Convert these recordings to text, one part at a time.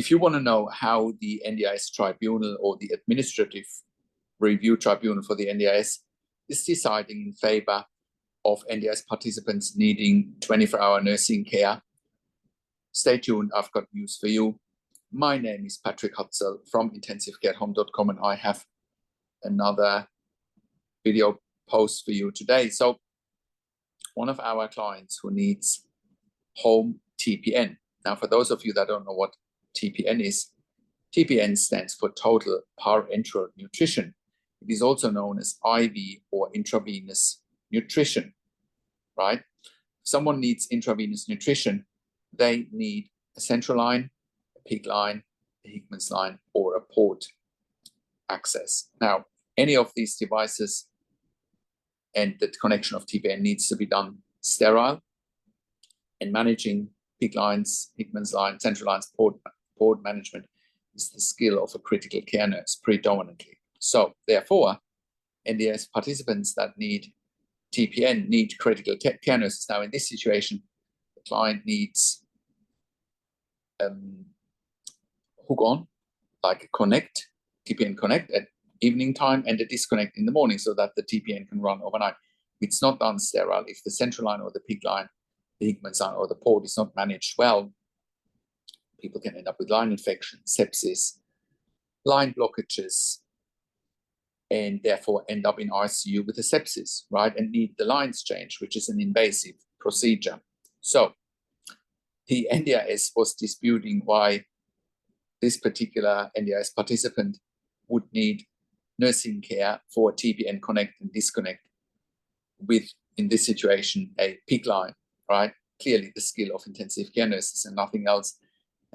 if you want to know how the NDIS Tribunal or the Administrative Review Tribunal for the NDIS is deciding in favor of NDIS participants needing 24-hour nursing care, stay tuned, I've got news for you. My name is Patrick Hutzel from intensivecareatHome.com, and I have another video post for you today. So one of our clients who needs home TPN. Now, for those of you that don't know what TPN is, TPN stands for Total Parenteral Nutrition. It is also known as IV or intravenous nutrition, right? If someone needs intravenous nutrition, they need a central line, a PICC line, a Hickman's line, or a port access. Now, any of these devices and the connection of TPN needs to be done sterile, and managing PICC lines, Hickman's line, central lines, port management is the skill of a critical care nurse predominantly. So therefore, NDIS participants that need TPN need critical care nurses. Now in this situation, the client needs hook on, like a connect, TPN connect at evening time and a disconnect in the morning so that the TPN can run overnight. It's not done sterile. If the central line or the PICC line, the Hickman's line or the port is not managed well, people can end up with line infection, sepsis, line blockages, and therefore end up in ICU with a sepsis, right? And need the lines changed, which is an invasive procedure. So the NDIS was disputing why this particular NDIS participant would need nursing care for TPN connect and disconnect with, in this situation, a PICC line, right? Clearly the skill of intensive care nurses and nothing else.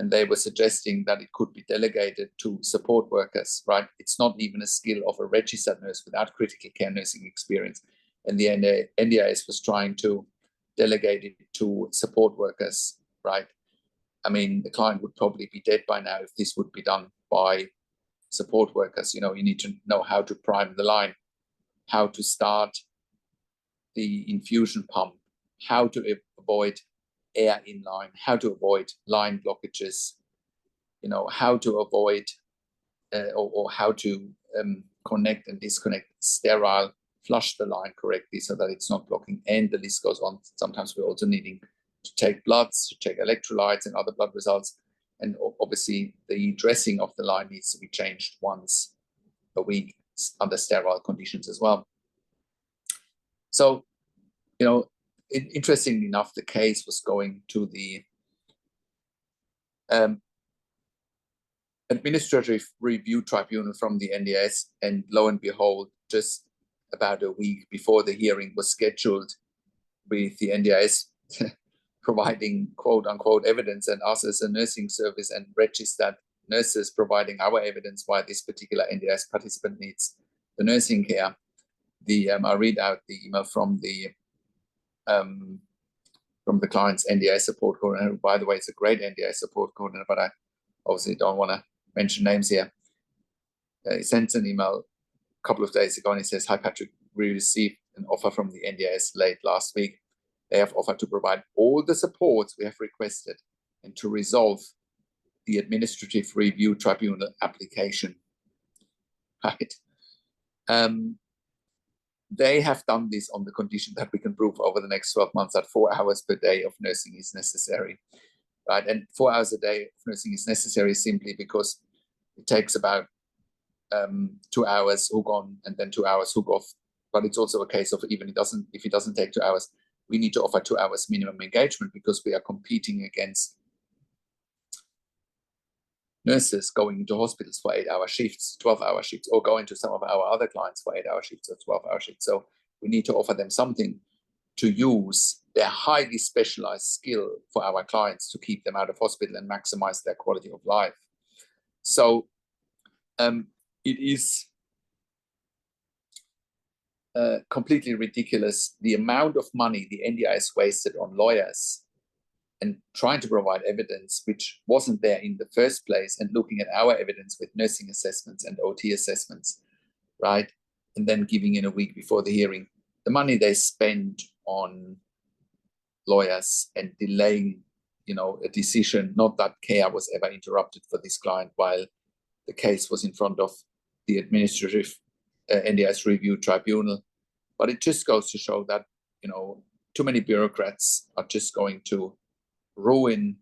And they were suggesting that it could be delegated to support workers, right? It's not even a skill of a registered nurse without critical care nursing experience. And the NDIS was trying to delegate it to support workers, right? I mean, the client would probably be dead by now if this would be done by support workers. You know, you need to know how to prime the line, how to start the infusion pump, how to avoid air in line, how to avoid line blockages, you know, how to avoid or how to connect and disconnect sterile, flush the line correctly so that it's not blocking, and the list goes on. Sometimes we're also needing to take bloods, to check electrolytes and other blood results, and obviously the dressing of the line needs to be changed once a week under sterile conditions as well. So, you know, interestingly enough, the case was going to the Administrative Review Tribunal from the NDIS, and lo and behold, just about a week before the hearing was scheduled, with the NDIS providing quote-unquote evidence and us as a nursing service and registered nurses providing our evidence why this particular NDIS participant needs the nursing care. I read out the email from the client's NDIS support coordinator. By the way, it's a great NDIS support coordinator, but I obviously don't want to mention names here. He sent an email a couple of days ago and he says, "Hi Patrick, we received an offer from the NDIS late last week. They have offered to provide all the supports we have requested and to resolve the Administrative Review Tribunal application." Right. They have done this on the condition that we can prove over the next 12 months that 4 hours per day of nursing is necessary, right? And 4 hours a day of nursing is necessary simply because it takes about 2 hours hook on and then 2 hours hook off. But it's also a case of if it doesn't take 2 hours, we need to offer 2 hours minimum engagement because we are competing against nurses going into hospitals for 8-hour shifts, 12-hour shifts, or going to some of our other clients for 8-hour shifts or 12-hour shifts. So we need to offer them something to use their highly specialized skill for our clients to keep them out of hospital and maximize their quality of life. So it is completely ridiculous the amount of money the NDIS wasted on lawyers and trying to provide evidence which wasn't there in the first place, and looking at our evidence with nursing assessments and OT assessments, right? And then giving in a week before the hearing. The money they spent on lawyers and delaying a decision, not that care was ever interrupted for this client while the case was in front of the administrative NDIS review tribunal. But it just goes to show that, too many bureaucrats are just going to ruin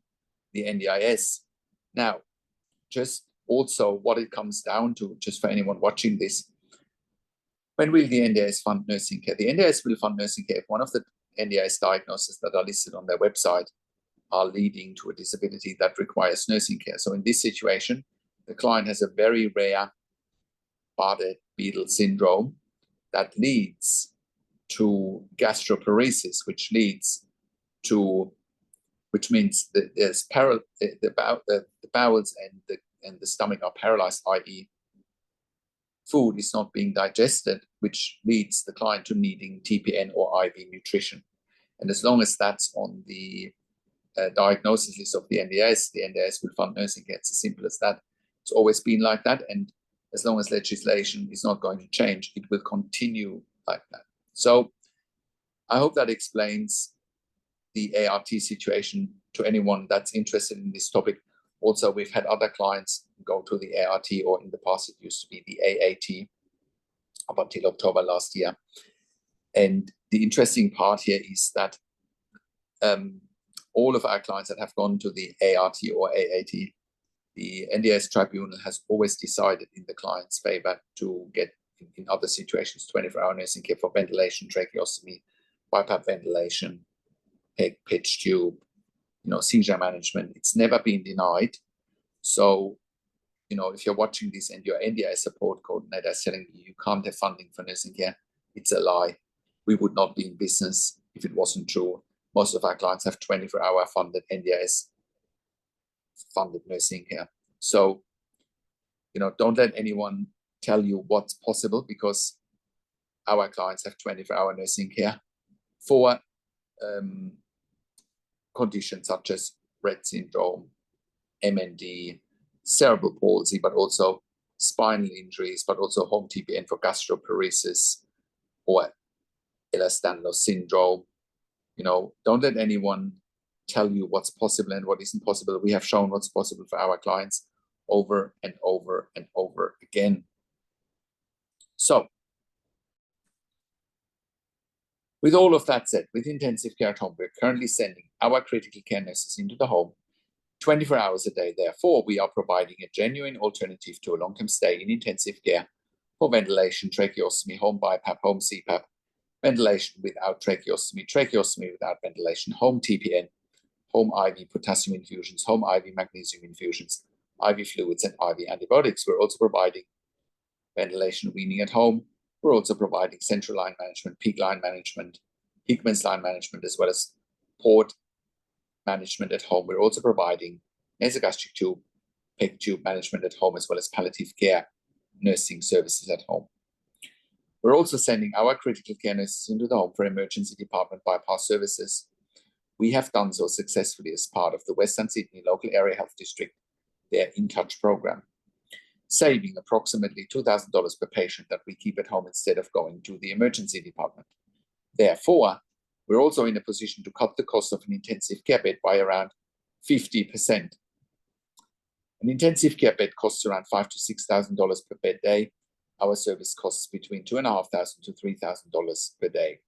the NDIS. Now, just also what it comes down to, just for anyone watching this, when will the NDIS fund nursing care? The NDIS will fund nursing care if one of the NDIS diagnoses that are listed on their website are leading to a disability that requires nursing care. So in this situation, the client has a very rare Bardet-Biedl syndrome that leads to gastroparesis, which means that there's the bowels and the stomach are paralyzed, i.e. food is not being digested, which leads the client to needing TPN or IV nutrition. And as long as that's on the diagnosis list of the NDIS will fund nursing care. It's as simple as that. It's always been like that. And as long as legislation is not going to change, it will continue like that. So I hope that explains the ART situation to anyone that's interested in this topic. Also, we've had other clients go to the ART, or in the past it used to be the AAT, up until October last year. And the interesting part here is that all of our clients that have gone to the ART or AAT, the NDIS tribunal has always decided in the client's favor to get, in other situations, 24-hour nursing care for ventilation, tracheostomy, BiPAP ventilation, pitch tube, seizure management. It's never been denied. So, if you're watching this and your NDIS support coordinator is telling you can't have funding for nursing care, it's a lie. We would not be in business if it wasn't true. Most of our clients have 24-hour funded NDIS funded nursing care. So, don't let anyone tell you what's possible, because our clients have 24-hour nursing care for conditions such as Rett syndrome, MND, cerebral palsy, but also spinal injuries, but also home TPN for gastroparesis or Ehlers-Danlos syndrome. Don't let anyone tell you what's possible and what isn't possible. We have shown what's possible for our clients over and over and over again. So, with all of that said, with intensive care at home, we're currently sending our critical care nurses into the home 24 hours a day. Therefore, we are providing a genuine alternative to a long-term stay in intensive care for ventilation, tracheostomy, home BiPAP, home CPAP, ventilation without tracheostomy, tracheostomy without ventilation, home TPN, home IV potassium infusions, home IV magnesium infusions, IV fluids, and IV antibiotics. We're also providing ventilation weaning at home. We're also providing central line management, peak line management, Hickman's line management, as well as port management at home. We're also providing nasogastric tube, PEG tube management at home, as well as palliative care nursing services at home. We're also sending our critical care nurses into the home for emergency department bypass services. We have done so successfully as part of the Western Sydney Local Area Health District, their In Touch program, saving approximately $2,000 per patient that we keep at home instead of going to the emergency department. Therefore, we're also in a position to cut the cost of an intensive care bed by around 50%. An intensive care bed costs around $5,000 to $6,000 per bed day. Our service costs between $2,500 to $3,000 per day.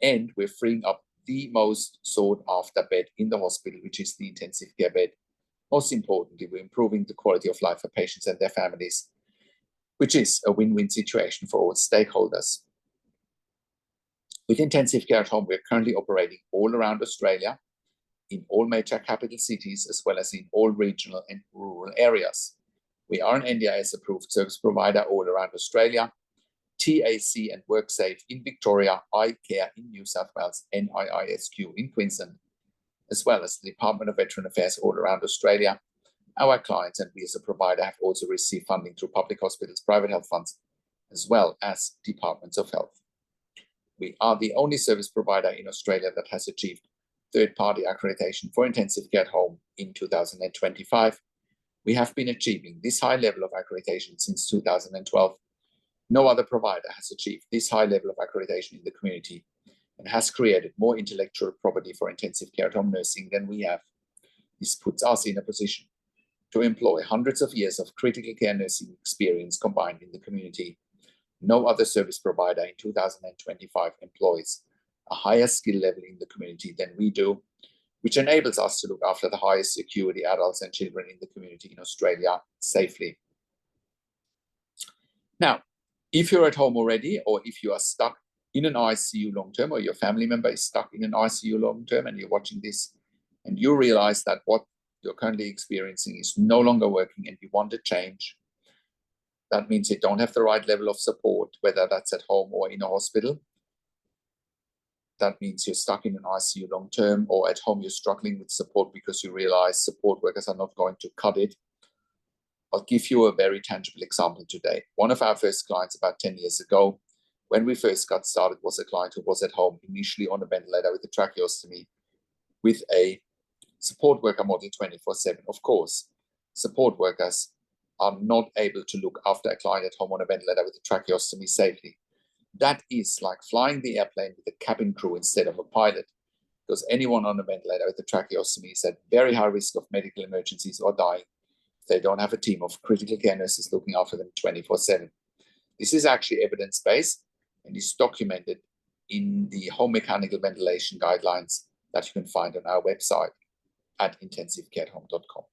And we're freeing up the most sought after bed in the hospital, which is the intensive care bed. Most importantly, we're improving the quality of life for patients and their families, which is a win-win situation for all stakeholders. With intensive care at home, we're currently operating all around Australia, in all major capital cities, as well as in all regional and rural areas. We are an NDIS approved service provider all around Australia, TAC and WorkSafe in Victoria, iCare in New South Wales, NIISQ in Queensland, as well as the Department of Veteran Affairs all around Australia. Our clients and we as a provider have also received funding through public hospitals, private health funds, as well as departments of health. We are the only service provider in Australia that has achieved third-party accreditation for intensive care at home in 2025. We have been achieving this high level of accreditation since 2012. No other provider has achieved this high level of accreditation in the community and has created more intellectual property for intensive care at home nursing than we have. This puts us in a position to employ hundreds of years of critical care nursing experience combined in the community. No other service provider in 2025 employs a higher skill level in the community than we do, which enables us to look after the highest security adults and children in the community in Australia safely. Now, if you're at home already, or if you are stuck in an ICU long-term, or your family member is stuck in an ICU long-term and you're watching this and you realize that what you're currently experiencing is no longer working and you want to change, that means you don't have the right level of support, whether that's at home or in a hospital. That means you're stuck in an ICU long-term, or at home you're struggling with support because you realize support workers are not going to cut it. I'll give you a very tangible example today. One of our first clients about 10 years ago, when we first got started, was a client who was at home, initially on a ventilator with a tracheostomy, with a support worker model 24/7. Of course, support workers are not able to look after a client at home on a ventilator with a tracheostomy safely. That is like flying the airplane with a cabin crew instead of a pilot, because anyone on a ventilator with a tracheostomy is at very high risk of medical emergencies or dying if they don't have a team of critical care nurses looking after them 24/7. This is actually evidence-based and is documented in the home mechanical ventilation guidelines that you can find on our website at intensivecareathome.com.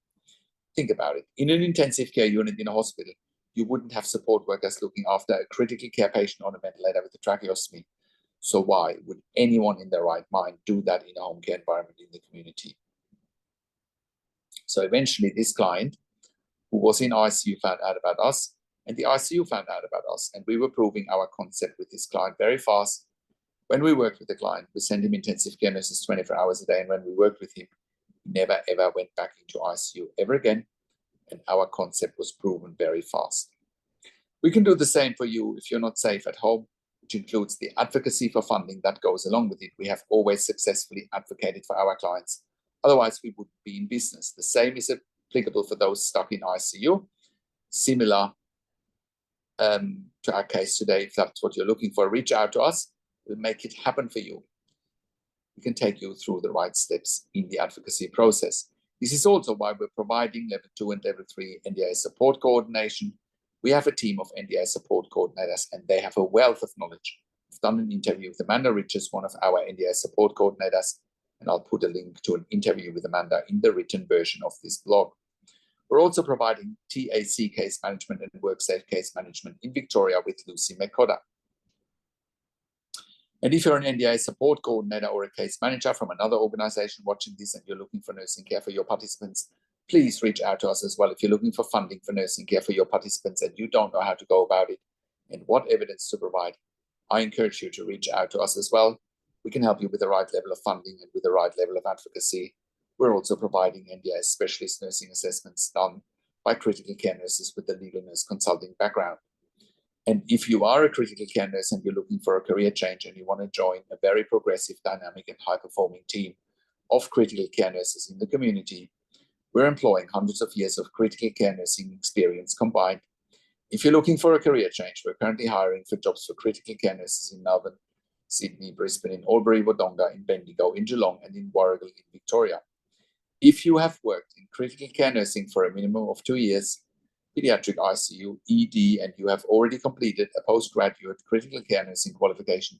Think about it. In an intensive care unit in a hospital, you wouldn't have support workers looking after a critical care patient on a ventilator with a tracheostomy. So why would anyone in their right mind do that in a home care environment in the community? So eventually this client, who was in ICU, found out about us, and the ICU found out about us, and we were proving our concept with this client very fast. When we worked with the client, we sent him intensive care nurses 24 hours a day, and when we worked with him, he never ever went back into ICU ever again, and our concept was proven very fast. We can do the same for you if you're not safe at home, which includes the advocacy for funding that goes along with it. We have always successfully advocated for our clients. Otherwise, we wouldn't be in business. The same is applicable for those stuck in ICU. Similar to our case today, if that's what you're looking for, reach out to us. We'll make it happen for you. We can take you through the right steps in the advocacy process. This is also why we're providing level 2 and level 3 NDIS support coordination. We have a team of NDIS support coordinators, and they have a wealth of knowledge. I've done an interview with Amanda Richards, one of our NDIS support coordinators, and I'll put a link to an interview with Amanda in the written version of this blog. We're also providing TAC case management and WorkSafe case management in Victoria with Lucy McCodder. And if you're an NDIS support coordinator or a case manager from another organization watching this and you're looking for nursing care for your participants, please reach out to us as well. If you're looking for funding for nursing care for your participants and you don't know how to go about it and what evidence to provide, I encourage you to reach out to us as well. We can help you with the right level of funding and with the right level of advocacy. We're also providing NDIS specialist nursing assessments done by critical care nurses with a legal nurse consulting background. And if you are a critical care nurse and you're looking for a career change and you want to join a very progressive, dynamic, and high-performing team of critical care nurses in the community, we're employing hundreds of years of critical care nursing experience combined. If you're looking for a career change, we're currently hiring for jobs for critical care nurses in Melbourne, Sydney, Brisbane, in Albury, Wodonga, in Bendigo, in Geelong, and in Warragul in Victoria. If you have worked in critical care nursing for a minimum of 2 years, pediatric ICU, ED, and you have already completed a postgraduate critical care nursing qualification,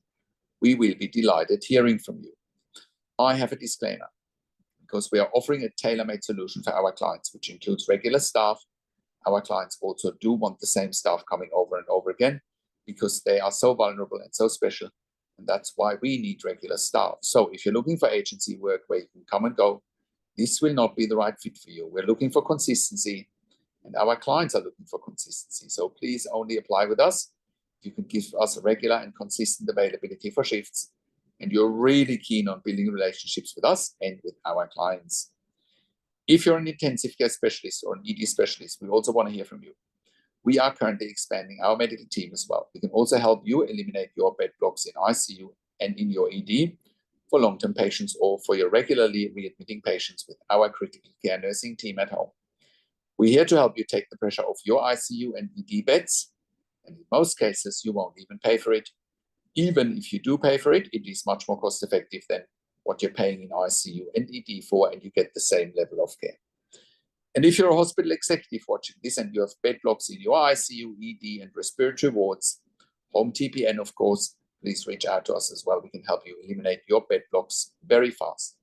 we will be delighted hearing from you. I have a disclaimer, because we are offering a tailor-made solution for our clients, which includes regular staff. Our clients also do want the same staff coming over and over again, because they are so vulnerable and so special, and that's why we need regular staff. So if you're looking for agency work where you can come and go, this will not be the right fit for you. We're looking for consistency, and our clients are looking for consistency. So please only apply with us if you can give us a regular and consistent availability for shifts, and you're really keen on building relationships with us and with our clients. If you're an intensive care specialist or an ED specialist, we also want to hear from you. We are currently expanding our medical team as well. We can also help you eliminate your bed blocks in ICU and in your ED for long-term patients or for your regularly readmitting patients with our critical care nursing team at home. We're here to help you take the pressure off your ICU and ED beds, and in most cases, you won't even pay for it. Even if you do pay for it, it is much more cost-effective than what you're paying in ICU and ED for, and you get the same level of care. And if you're a hospital executive watching this and you have bed blocks in your ICU, ED, and respiratory wards, home TPN, of course, please reach out to us as well. We can help you eliminate your bed blocks very fast.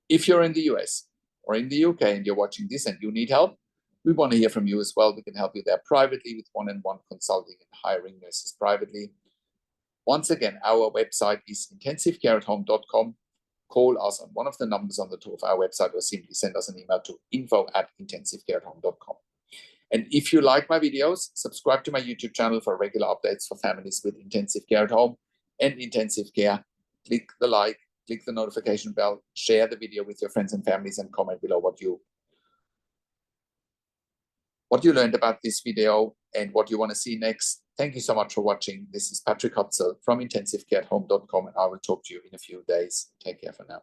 If you're in the US or in the UK and you're watching this and you need help, we want to hear from you as well. We can help you there privately with one-on-one consulting and hiring nurses privately. Once again, our website is intensivecareathome.com. Call us on one of the numbers on the top of our website or simply send us an email to info@intensivecareathome.com. And if you like my videos, subscribe to my YouTube channel for regular updates for families with intensive care at home and intensive care. Click the like, click the notification bell, share the video with your friends and families, and comment below what you learned about this video and what you want to see next. Thank you so much for watching. This is Patrick Hutzel from intensivecareathome.com, and I will talk to you in a few days. Take care for now.